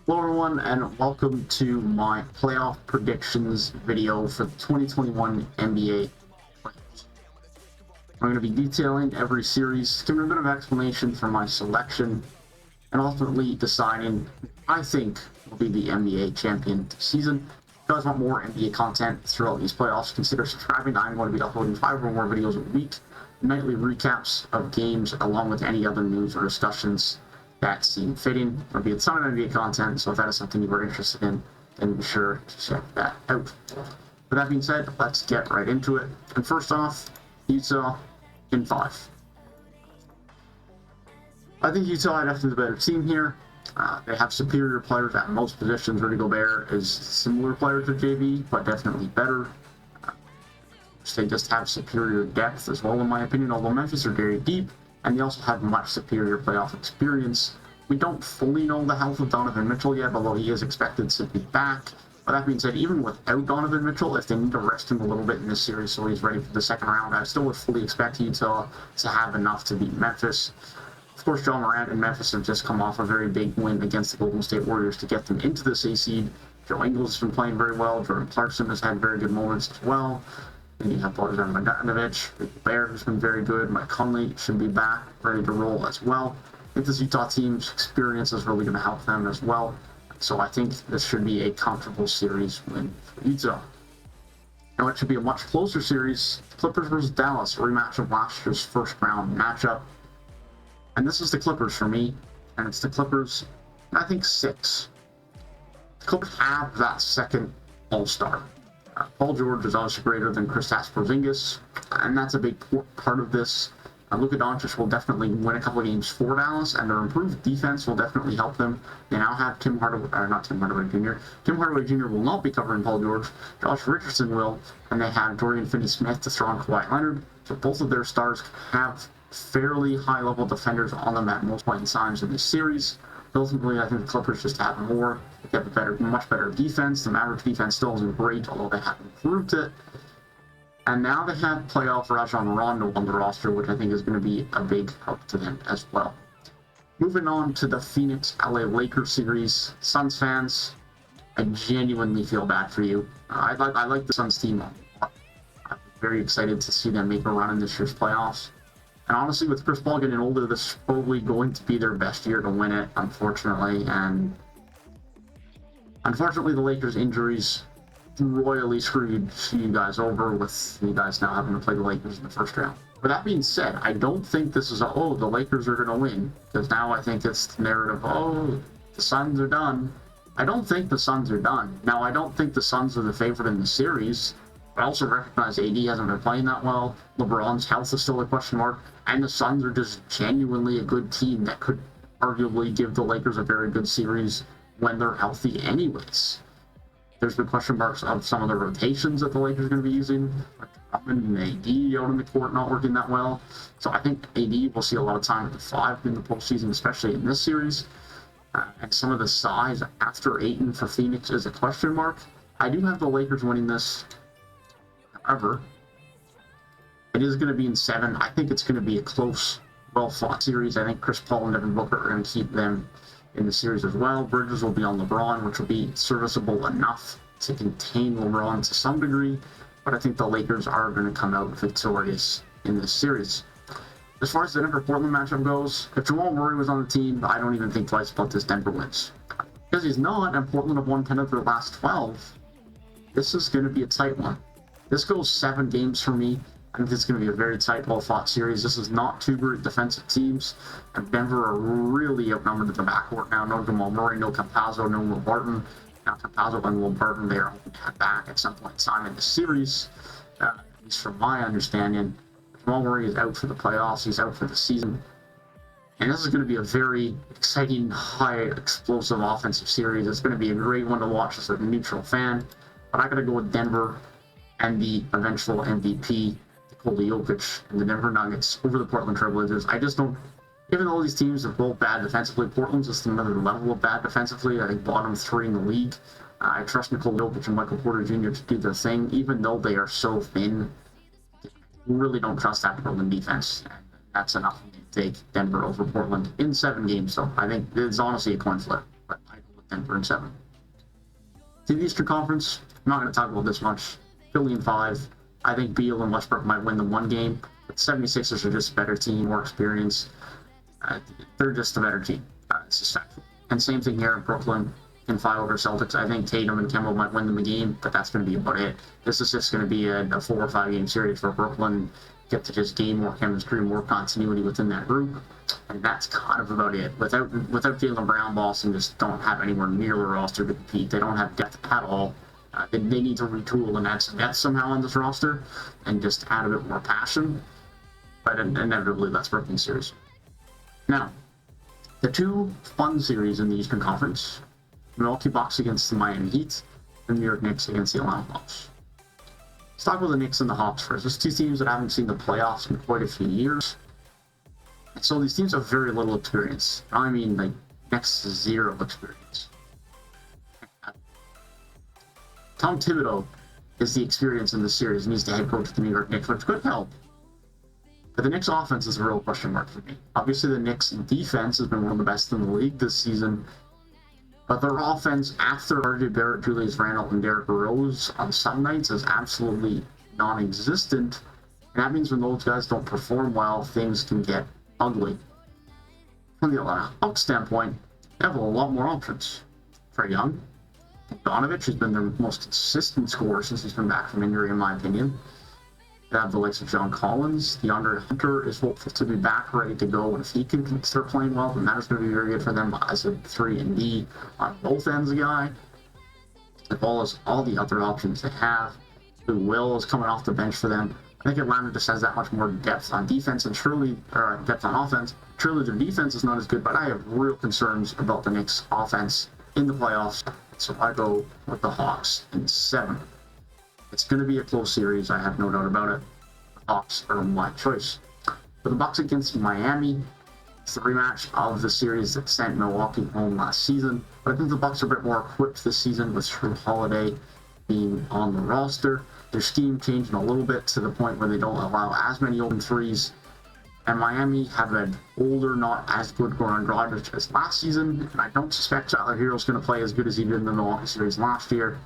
Hello everyone and welcome to my playoff predictions video for the 2021 NBA playoffs. I'm going to be detailing every series, giving a bit of explanation for my selection, and ultimately deciding who I think will be the NBA champion this season. If you guys want more NBA content throughout these playoffs, consider subscribing. I'm going to be uploading 5 or more videos a week, nightly recaps of games, along with any other news or discussions that seem fitting. There'll be a ton of NBA content, so if that is something you are interested in, then be sure to check that out. With that being said, let's get right into it. And first off, Utah in 5. I think Utah are definitely the better team here. They have superior players at most positions. Rudy Gobert is a similar player to JV, but definitely better. They just have superior depth as well, in my opinion, although Memphis are very deep, and they also have much superior playoff experience. We don't fully know the health of Donovan Mitchell yet, although he is expected to be back. But that being said, even without Donovan Mitchell, if they need to rest him a little bit in this series so he's ready for the second round, I still would fully expect Utah to have enough to beat Memphis. Of course, John Morant and Memphis have just come off a very big win against the Golden State Warriors to get them into this A seed. Joe Ingles has been playing very well. Jordan Clarkson has had very good moments as well. And you have Bogdan Bogdanovic, Gobert, who's been very good. Mike Conley should be back, ready to roll as well. I think this Utah team's experience is really going to help them as well. So I think this should be a comfortable series win for Utah. Now it should be a much closer series. Clippers versus Dallas, a rematch of last year's first round matchup. And this is the Clippers for me, and it's the Clippers, I think 6. The Clippers have that second All-Star. Paul George is obviously greater than Kristaps Porzingis, and that's a big part of this. Luka Doncic will definitely win a couple of games for Dallas, and their improved defense will definitely help them. They now have Tim Hardaway Jr. Tim Hardaway Jr. will not be covering Paul George. Josh Richardson will, and they have Dorian Finney-Smith to throw on Kawhi Leonard. So both of their stars have fairly high-level defenders on them at most point in times in this series. Ultimately, I think the Clippers just have more. They have a much better defense. The Mavericks defense still isn't great, although they have improved it. And now they have playoff Rajon Rondo on the roster, which I think is going to be a big help to them as well. Moving on to the Phoenix-LA Lakers series. Suns fans, I genuinely feel bad for you. I like the Suns team a lot. I'm very excited to see them make a run in this year's playoffs. And honestly, with Chris Paul getting older, this is probably going to be their best year to win it, unfortunately. And unfortunately, the Lakers' injuries royally screwed you guys over, with you guys now having to play the Lakers in the first round. With that being said, I don't think this is the Lakers are going to win, because now I think it's the narrative, the Suns are done. I don't think the Suns are done. Now, I don't think the Suns are the favorite in the series. I also recognize AD hasn't been playing that well. LeBron's health is still a question mark. And the Suns are just genuinely a good team that could arguably give the Lakers a very good series when they're healthy anyways. There's been question marks of some of the rotations that the Lakers are going to be using. Like Drummond and AD out in the court not working that well. So I think AD will see a lot of time at the 5 in the postseason, especially in this series. And some of the size after Ayton for Phoenix is a question mark. I do have the Lakers winning this. However, it is going to be in 7. I think it's going to be a close, well-fought series. I think Chris Paul and Devin Booker are going to keep them in the series as well. Bridges will be on LeBron, which will be serviceable enough to contain LeBron to some degree. But I think the Lakers are going to come out victorious in this series. As far as the Denver-Portland matchup goes, if Jamal Murray was on the team, I don't even think twice about this Denver wins. Because he's not, and Portland have won 10 of their last 12, this is going to be a tight one. This goes 7 games for me. I think it's going to be a very tight, well-fought series. This is not 2 great defensive teams, and Denver are really outnumbered at the backcourt now. No Jamal Murray, no Campazzo, no Will Barton. Now Campazzo and Will Barton, they are hoping to have back at some point in time in the series, at least from my understanding. Jamal Murray is out for the playoffs. He's out for the season. And this is going to be a very exciting, high, explosive offensive series. It's going to be a great one to watch as a neutral fan. But I got to go with Denver and the eventual MVP, Nikola Jokic, and the Denver Nuggets over the Portland Trailblazers. I just don't, even though these teams are both bad defensively, Portland's just another level of bad defensively. I think bottom 3 in the league. I trust Nikola Jokic and Michael Porter Jr. to do their thing, even though they are so thin. I really don't trust that Portland defense. And that's enough for me to take Denver over Portland in 7 games. So I think it's honestly a coin flip. But I go with with Denver in 7. To the Eastern Conference, I'm not going to talk about this much. Philly in 5. I think Beal and Westbrook might win the one game, but the 76ers are just a better team, more experience. They're just a better team. It's just factual. And same thing here in Brooklyn in 5 over Celtics. I think Tatum and Kemba might win them a game, but that's going to be about it. This is just going to be a 4 or 5 game series for Brooklyn. Get to just gain more chemistry, more continuity within that group, and that's kind of about it. Without Jaylen Brown, Boston just don't have anywhere near the roster to compete. They don't have depth at all. They need to retool and add some depth somehow on this roster, and just add a bit more passion. But inevitably, that's Brooklyn series. Now, the 2 fun series in the Eastern Conference: Milwaukee Bucks against the Miami Heat, and New York Knicks against the Atlanta Hawks. Let's talk about the Knicks and the Hawks first. There's 2 teams that haven't seen the playoffs in quite a few years. So these teams have very little experience. I mean, like, next to 0 experience. Tom Thibodeau is the experience in this series, and he's the head coach of the New York Knicks, which could help. But the Knicks' offense is a real question mark for me. Obviously, the Knicks' defense has been one of the best in the league this season. But their offense, after RJ Barrett, Julius Randle, and Derrick Rose on some nights, is absolutely non-existent. And that means when those guys don't perform well, things can get ugly. From the Atlanta Hawks standpoint, they have a lot more options. Trae Young, Bogdanovic has been their most consistent scorer since he's been back from injury, in my opinion. They have the likes of John Collins. DeAndre Hunter is hopeful to be back, ready to go. And if he can start playing well, then that is going to be very good for them as a 3 and D on both ends guy, as well as all the other options they have. Lou Will is coming off the bench for them. I think Atlanta just has that much more depth on defense and depth on offense. Surely their defense is not as good, but I have real concerns about the Knicks' offense in the playoffs. So I go with the Hawks in 7. It's going to be a close series, I have no doubt about it. The Hawks are my choice. For the Bucks against Miami, it's the rematch of the series that sent Milwaukee home last season. But I think the Bucks are a bit more equipped this season with Jrue Holiday being on the roster. Their scheme changing a little bit to the point where they don't allow as many open threes. And Miami have an older, not as good Goran Dragic as last season. And I don't suspect Tyler Hero's going to play as good as he did in the Milwaukee series last year.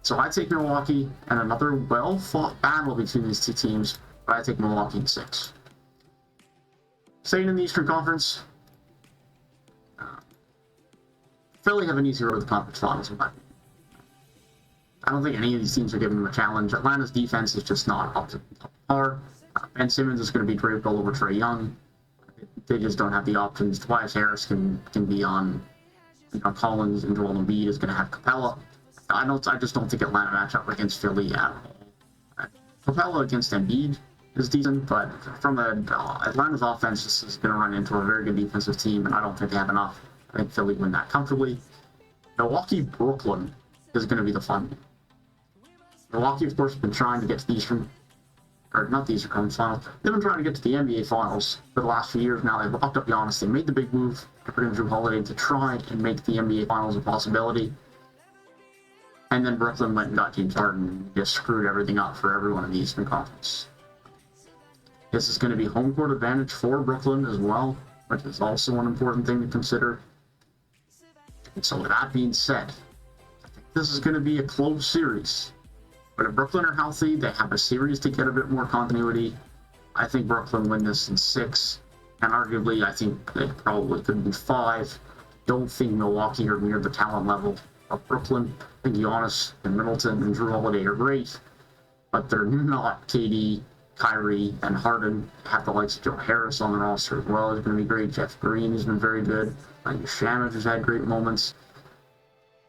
So I take Milwaukee, and another well-fought battle between these 2 teams, but I take Milwaukee in 6. Staying in the Eastern Conference, Philly have an easy road to the conference finals, in my opinion. I don't think any of these teams are giving them a challenge. Atlanta's defense is just not up to par. Ben Simmons is going to be draped all over Trae Young. They just don't have the options. Tobias Harris can be on Collins, and Joel Embiid is going to have Capella. I just don't think Atlanta match up against Philly at all. Capella against Embiid is decent, but from Atlanta's offense, this is going to run into a very good defensive team, and I don't think they have enough. I think Philly win that comfortably. Milwaukee-Brooklyn is going to be the fun one. Milwaukee, of course, has been trying to get to the Eastern Conference Finals. They've been trying to get to the NBA Finals for the last few years now. They've locked up Giannis. They made the big move to bring Jrue Holiday to try and make the NBA Finals a possibility. And then Brooklyn went and got James Harden and just screwed everything up for everyone in the Eastern Conference. This is going to be home court advantage for Brooklyn as well, which is also an important thing to consider. And so with that being said, I think this is going to be a close series. But if Brooklyn are healthy, they have a series to get a bit more continuity. I think Brooklyn win this in 6. And arguably, I think they probably could be 5. Don't think Milwaukee are near the talent level of Brooklyn. I think Giannis and Middleton and Jrue Holiday are great, but they're not KD, Kyrie, and Harden. Have the likes of Joe Harris on the roster as well. It's going to be great. Jeff Green has been very good. Shamit has had great moments.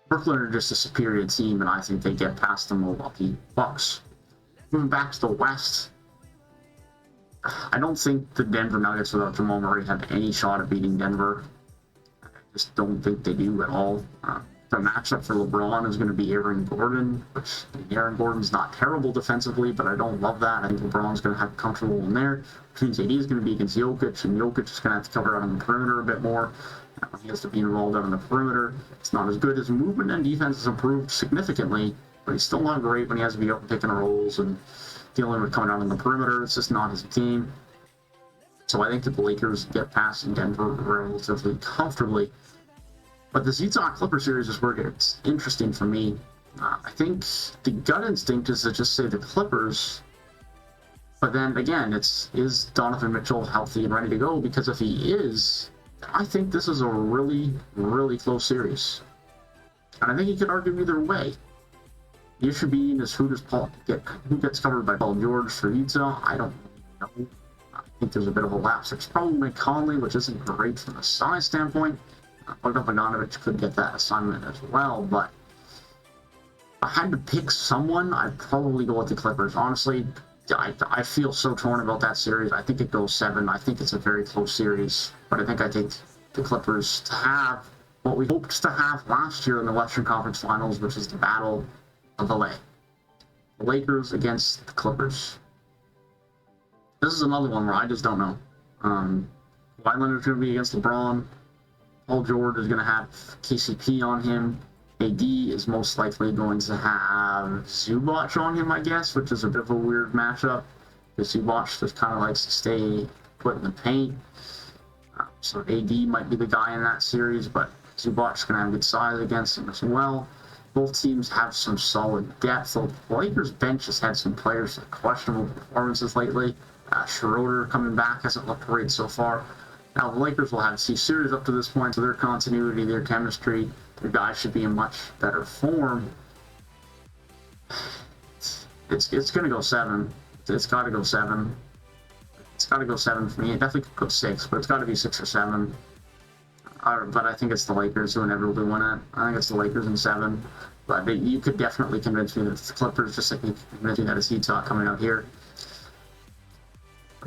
Brooklyn are just a superior team, and I think they get past the Milwaukee Bucks. Moving back to the West, I don't think the Denver Nuggets without Jamal Murray have any shot at beating Denver. I just don't think they do at all. The matchup for LeBron is going to be Aaron Gordon, which Aaron Gordon's not terrible defensively, but I don't love that. I think LeBron's going to have a comfortable one there. Which means AD is going to be against Jokic, and Jokic is going to have to cover out on the perimeter a bit more. He has to be involved out on the perimeter. It's not as good. His movement and defense has improved significantly, but he's still not great when he has to be up picking rolls and dealing with coming out on the perimeter. It's just not his team. So I think that the Lakers get past in Denver relatively comfortably. But this Utah Clipper series is where it gets interesting for me. I think the gut instinct is to just say the Clippers. But then again, is Donovan Mitchell healthy and ready to go? Because if he is, I think this is a really, really close series. And I think you could argue either way. The issue being is who gets covered by Paul George for Utah. I don't know. I think there's a bit of a lapse. There's probably Conley, which isn't great from a size standpoint. Bogdanovic could get that assignment as well, but if I had to pick someone, I'd probably go with the Clippers. Honestly, I feel so torn about that series. I think it goes 7. I think it's a very close series, but I think I take the Clippers to have what we hoped to have last year in the Western Conference Finals, which is the Battle of LA. The Lakers against the Clippers. This is another one where I just don't know. Kawhi Leonard's going to be against LeBron. Paul George is going to have KCP on him. AD is most likely going to have Zubac on him, I guess, which is a bit of a weird matchup. Because Zubac just kind of likes to stay put in the paint. So AD might be the guy in that series, but Zubac is going to have good size against him as well. Both teams have some solid depth. So the Lakers bench has had some players with questionable performances lately. Schroeder coming back hasn't looked great so far. Now, the Lakers will have C series up to this point, so their continuity, their chemistry, their guys should be in much better form. It's going to go 7. It's got to go 7. It's got to go 7 for me. It definitely could go 6, but it's got to be 6 or 7. But I think it's the Lakers who inevitably win it. I think it's the Lakers in 7. But you could definitely convince me that it's the Clippers, just like you could convince me that it's Utah coming out here.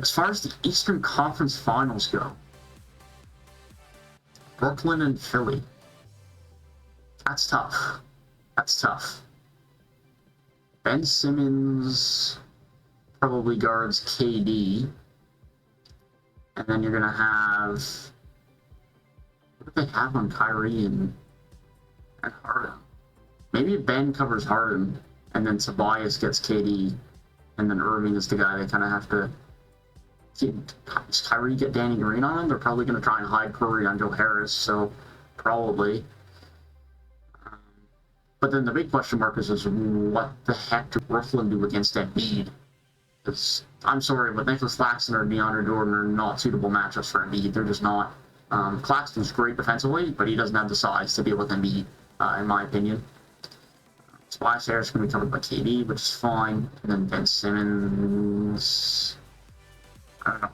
As far as the Eastern Conference Finals go, Brooklyn and Philly. That's tough. That's tough. Ben Simmons probably guards KD. And then you're going to have... What do they have on Kyrie and Harden? Maybe Ben covers Harden, and then Tobias gets KD, and then Irving is the guy they kind of have to... Does Kyrie get Danny Green on him? They're probably going to try and hide Curry on Joe Harris, so probably. But then the big question mark is what the heck did Brooklyn do against Embiid? Because, I'm sorry, but Nicholas Claxton or DeAndre Jordan are not suitable matchups for Embiid. They're just not. Claxton's great defensively, but he doesn't have the size to deal with Embiid, in my opinion. Tobias Harris is going to be covered by KD, which is fine. And then Ben Simmons...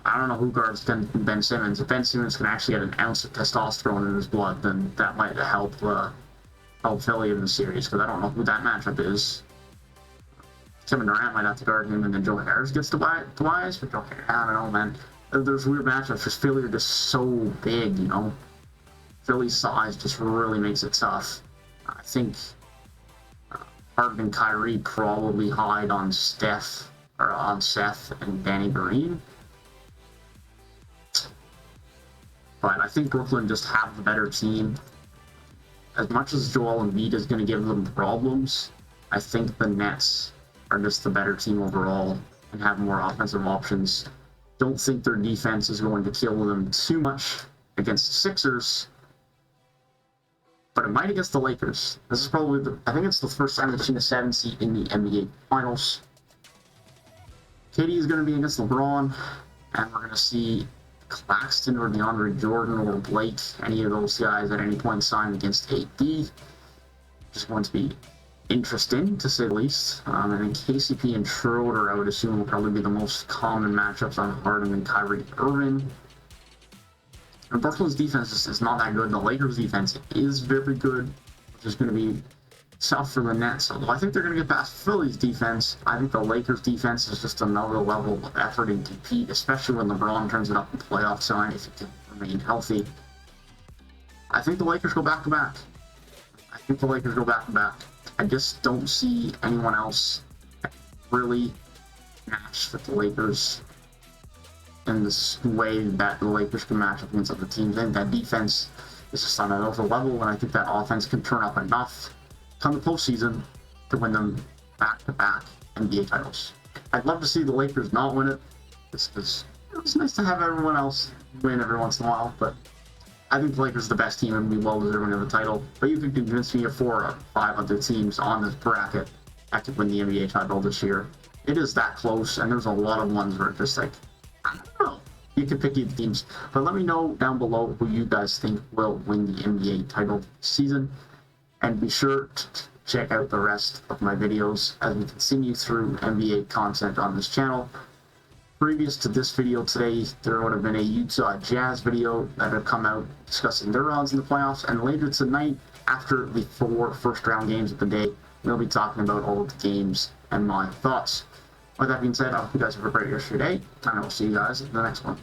I don't know who guards Ben Simmons. If Ben Simmons can actually get an ounce of testosterone in his blood, then that might help Philly in the series, because I don't know who that matchup is. Kevin Durant might have to guard him, and then Joe Harris gets Tobias, but Joe Harris, I don't know, man. There's weird matchups, because Philly are just so big, you know? Philly's size just really makes it tough. I think Harden and Kyrie probably hide on Seth and Danny Green. But I think Brooklyn just have the better team. As much as Joel Embiid is going to give them problems, I think the Nets are just the better team overall and have more offensive options. Don't think their defense is going to kill them too much against the Sixers, but it might against the Lakers. This is probably I think it's the first time we've seen a 7 seed in the NBA Finals. KD is going to be against LeBron, and we're going to see Claxton or DeAndre Jordan or Blake, any of those guys at any point sign against AD. Just going to be interesting, to say the least. And then KCP and Schroeder, I would assume, will probably be the most common matchups on Harden and Kyrie Irving. And Brooklyn's defense is not that good. The Lakers' defense is very good, which is going to be tough for the Nets. Although I think they're going to get past Philly's defense. I think the Lakers' defense is just another level of effort and compete, especially when LeBron turns it up in playoff time if he can remain healthy. I think the Lakers go back-to-back. I just don't see anyone else really match with the Lakers in this way that the Lakers can match up against other teams. I think that defense is just on another level, and I think that offense can turn up enough come the postseason to win them back-to-back NBA titles. I'd love to see the Lakers not win it. It's nice to have everyone else win every once in a while, but I think the Lakers are the best team and be well deserving of the title. But you could convince me of 4 or 5 other teams on this bracket that could win the NBA title this year. It is that close, and there's a lot of ones where it's just like, I don't know. You can pick either teams, but let me know down below who you guys think will win the NBA title this season. And be sure to check out the rest of my videos as we continue through NBA content on this channel. Previous to this video today, there would have been a Utah Jazz video that had come out discussing their runs in the playoffs, and later tonight, after the 4 first-round games of the day, we'll be talking about all of the games and my thoughts. With that being said, I hope you guys have a great rest of your day, and I will see you guys in the next one.